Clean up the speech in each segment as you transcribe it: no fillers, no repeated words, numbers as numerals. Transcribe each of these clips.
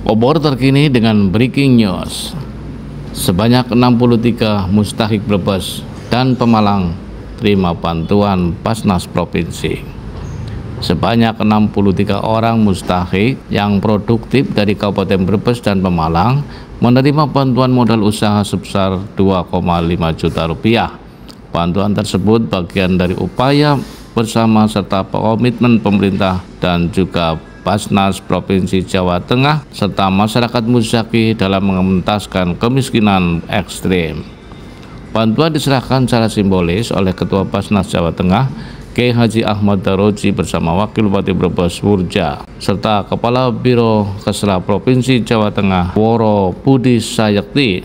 Obor terkini dengan breaking news. Sebanyak 63 mustahik Brebes dan Pemalang terima bantuan Basnas Provinsi. Sebanyak 63 orang mustahik yang produktif dari Kabupaten Brebes dan Pemalang menerima bantuan modal usaha sebesar 2,5 juta rupiah. Bantuan tersebut bagian dari upaya bersama serta komitmen pemerintah dan juga Basnas Provinsi Jawa Tengah serta masyarakat Musyaki dalam mengentaskan kemiskinan ekstrim. Bantuan diserahkan secara simbolis oleh Ketua Basnas Jawa Tengah Kiai Haji Ahmad Daroji bersama Wakil Bupati Brebes Wurja serta Kepala Biro Kesra Provinsi Jawa Tengah Woro Budi Sayekti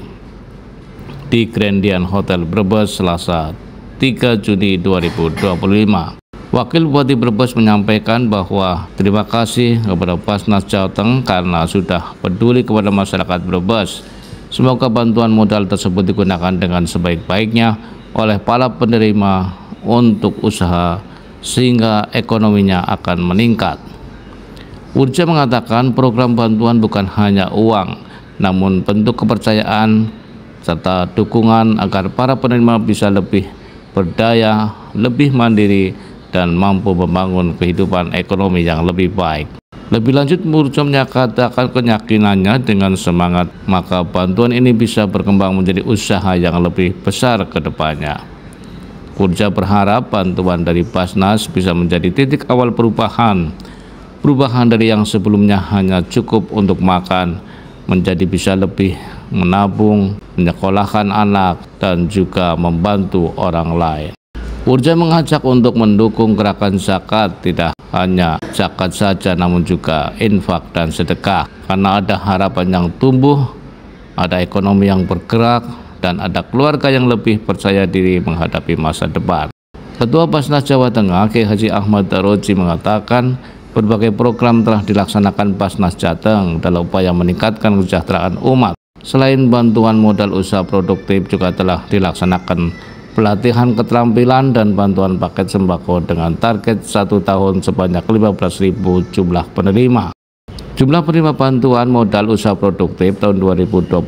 di Grandian Hotel Brebes Selasa 3 Juni 2025. Wakil Bupati Brebes menyampaikan bahwa terima kasih kepada Basnas Jawa Tengah karena sudah peduli kepada masyarakat Brebes. Semoga bantuan modal tersebut digunakan dengan sebaik-baiknya oleh para penerima untuk usaha sehingga ekonominya akan meningkat. Wurja mengatakan program bantuan bukan hanya uang, namun bentuk kepercayaan serta dukungan agar para penerima bisa lebih berdaya, lebih mandiri, dan mampu membangun kehidupan ekonomi yang lebih baik. Lebih lanjut, Wurja menyatakan keyakinannya dengan semangat, maka bantuan ini bisa berkembang menjadi usaha yang lebih besar ke depannya. Wurja berharap bantuan dari Basnas bisa menjadi titik awal perubahan dari yang sebelumnya hanya cukup untuk makan, menjadi bisa lebih menabung, menyekolahkan anak, dan juga membantu orang lain. Wurja mengajak untuk mendukung gerakan zakat, tidak hanya zakat saja namun juga infak dan sedekah, karena ada harapan yang tumbuh, ada ekonomi yang bergerak, dan ada keluarga yang lebih percaya diri menghadapi masa depan. Ketua Basnas Jawa Tengah Kiai Haji Ahmad Daroji mengatakan berbagai program telah dilaksanakan Basnas Jateng dalam upaya meningkatkan kesejahteraan umat. Selain bantuan modal usaha produktif, juga telah dilaksanakan pelatihan keterampilan dan bantuan paket sembako dengan target 1 tahun sebanyak 15.000 jumlah penerima. Jumlah penerima bantuan modal usaha produktif tahun 2025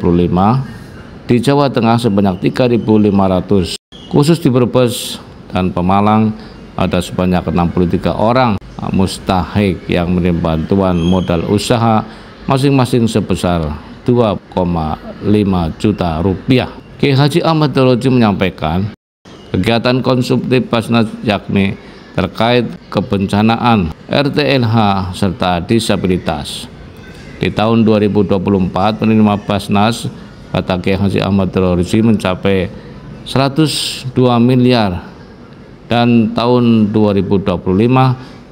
di Jawa Tengah sebanyak 3.500. Khusus di Brebes dan Pemalang ada sebanyak 63 orang mustahik yang menerima bantuan modal usaha masing-masing sebesar 2,5 juta rupiah. Kiai Haji Ahmad Daroji menyampaikan kegiatan konsumtif Basnas yakni terkait kebencanaan, RTLH, serta disabilitas. Di tahun 2024 penerima Basnas, kata Kiai Haji Ahmad Daroji, mencapai 102 miliar dan tahun 2025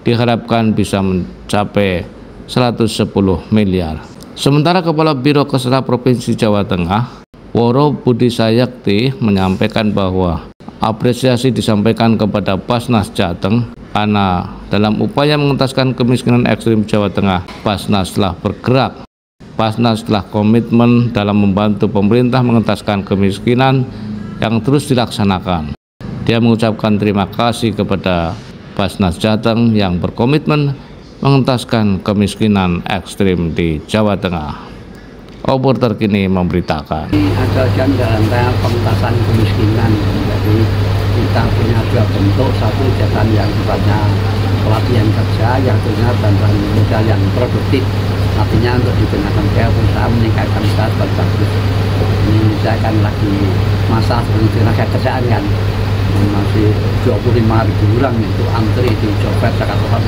diharapkan bisa mencapai 110 miliar. Sementara Kepala Biro Kesra Provinsi Jawa Tengah Woro Budi Sayekti menyampaikan bahwa apresiasi disampaikan kepada Basnas Jateng karena dalam upaya mengentaskan kemiskinan ekstrim Jawa Tengah, Basnas telah bergerak. Basnas telah komitmen dalam membantu pemerintah mengentaskan kemiskinan yang terus dilaksanakan. Dia mengucapkan terima kasih kepada Basnas Jateng yang berkomitmen mengentaskan kemiskinan ekstrim di Jawa Tengah. Obor terkini memberitakan. Ada dalam pengentasan kemiskinan, jadi kita punya dua bentuk, satu kegiatan yang sifatnya pelatihan kerja, yang kedua bantuan modal yang produktif, artinya untuk digunakan ke usaha meningkatkan status bagus. Ini saya kan lagi masa sebelum tenaga kerjaan kan, masih 25.000 orang itu antri di Jober Jakarta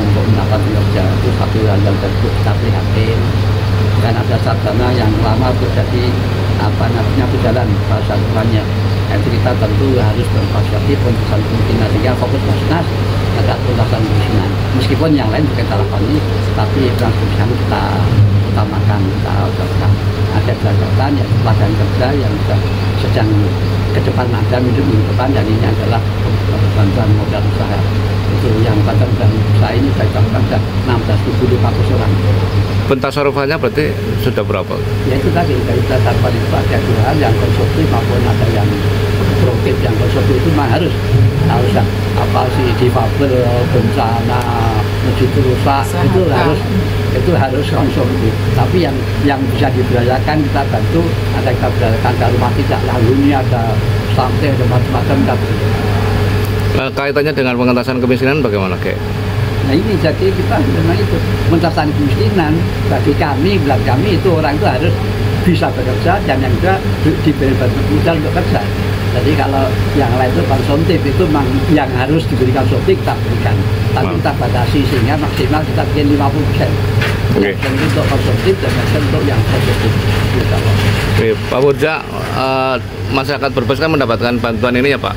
untuk mendapatkan kerja. Itu satu hal yang kita prihatin. Dan ada sarjana yang lama terjadi berjalan bahasa Tuhannya. Dan kita tentu harus berperspektif pembesaran kemungkinan sehingga fokus Basnas agar pembesaran kemiskinan. Meskipun yang lain juga kita lakoni, tapi kemiskinan kita utamakan, kita lakukan. Ada kegiatan yang pelatihan kerja yang sedang ke depan ada minggu depan, dan ini adalah bantuan modal usaha. Itu yang bantuan usaha ini saya lakukan 16.500 orang. Pentasarufannya berarti sudah berapa? Ya itu tadi, dari dasar itu ada dua hal, yang konsumtif maupun ada yang produktif. Yang konsumtif itu memang harus apa sih, difabel, bencana, menuju rusak, itu harus itu harus konsumtif. Tapi yang bisa diberdayakan kita bantu, ada kita berdayakan ke rumah tidak lalu ini ada sampai ada macam-macam. Kaitannya dengan pengentasan kemiskinan bagaimana, Kek? Nah ini jadi kita memang itu pengentasan kemiskinan bagi kami, bilang kami itu orang itu harus bisa bekerja dan yang juga diberi modal untuk kerja. Jadi kalau yang lain itu konsumtif itu memang yang harus diberikan konsumtif kita berikan. Tapi kita batasi sehingga maksimal kita bikin 50%. Oke. Untuk konsumtif dan untuk yang konsumtif. Oke, Pak Burja, masyarakat Brebes kan mendapatkan bantuan ini ya Pak.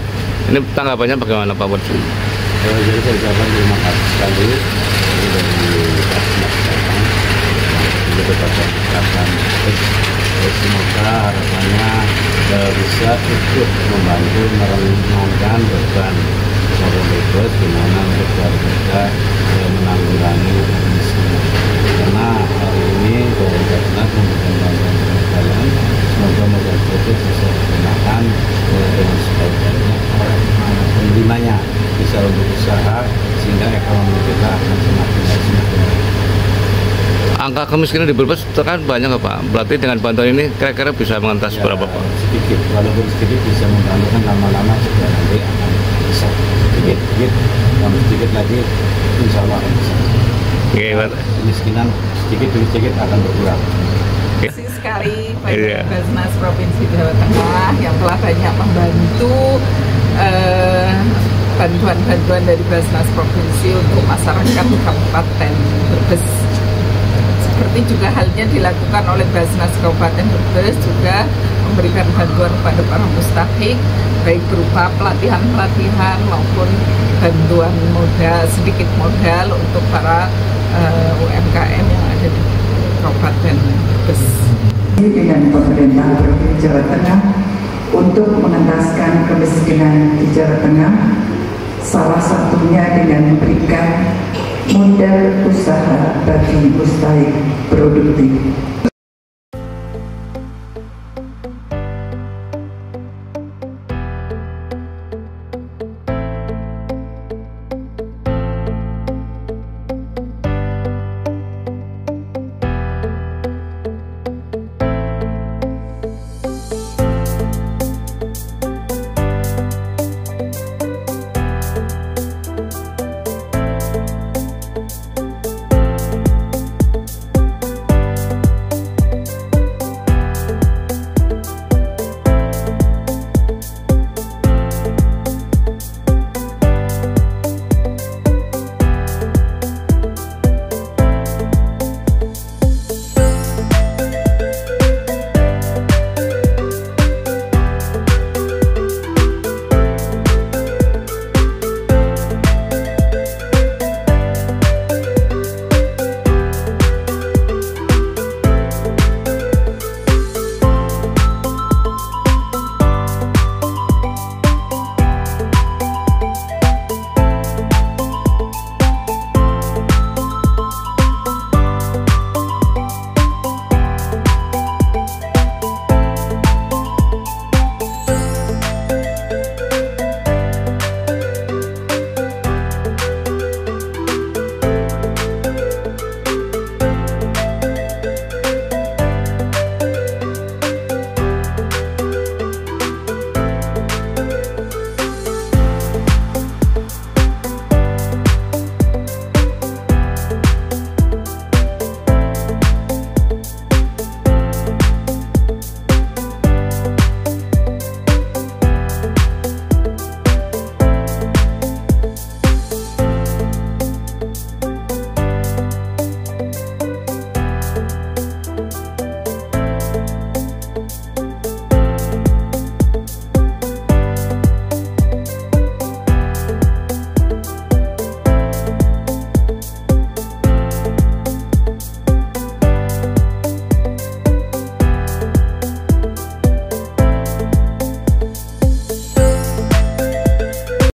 Ini tanggapannya bagaimana Pak Burja? Jadi saya ucapkan terima kasih sekali dari Basnas datang untuk ucapkan semoga harapannya bisa ikut membantu meringankan beban masyarakat Brebes di mana untuk warga menanggulangi kemiskinan. Karena hari ini dari Basnas memberikan bantuan kalian, semoga masyarakat Brebes bisa digunakan dengan sebaik-baiknya penerimanya bisa untuk usaha sehingga ekonomi kita akan semakin baik. Angka kemiskinan di Brebes kan banyak Pak. Berarti dengan bantuan ini kira-kira bisa mengentas Ya, berapa Pak? sedikit, walaupun sedikit bisa membantu kan lama-lama juga nanti akan bisa sedikit, sedikit lagi insya Allah akan bisa. Oke, Pak. Kemiskinan sedikit demi sedikit akan berkurang. Terima kasih sekali pada Basnas Provinsi Jawa Tengah yang telah banyak membantu bantuan-bantuan dari Basnas Provinsi untuk masyarakat Kabupaten Brebes. Seperti juga halnya dilakukan oleh Basnas Kabupaten Brebes juga memberikan bantuan kepada para mustahik baik berupa pelatihan-pelatihan maupun bantuan modal, sedikit modal untuk para UMKM yang ada di Kabupaten Brebes. Dengan pemerintah Provinsi Jawa Tengah untuk mengentaskan kemiskinan di Jawa Tengah, salah satunya dengan memberikan modal usaha bagi mustahik produktif.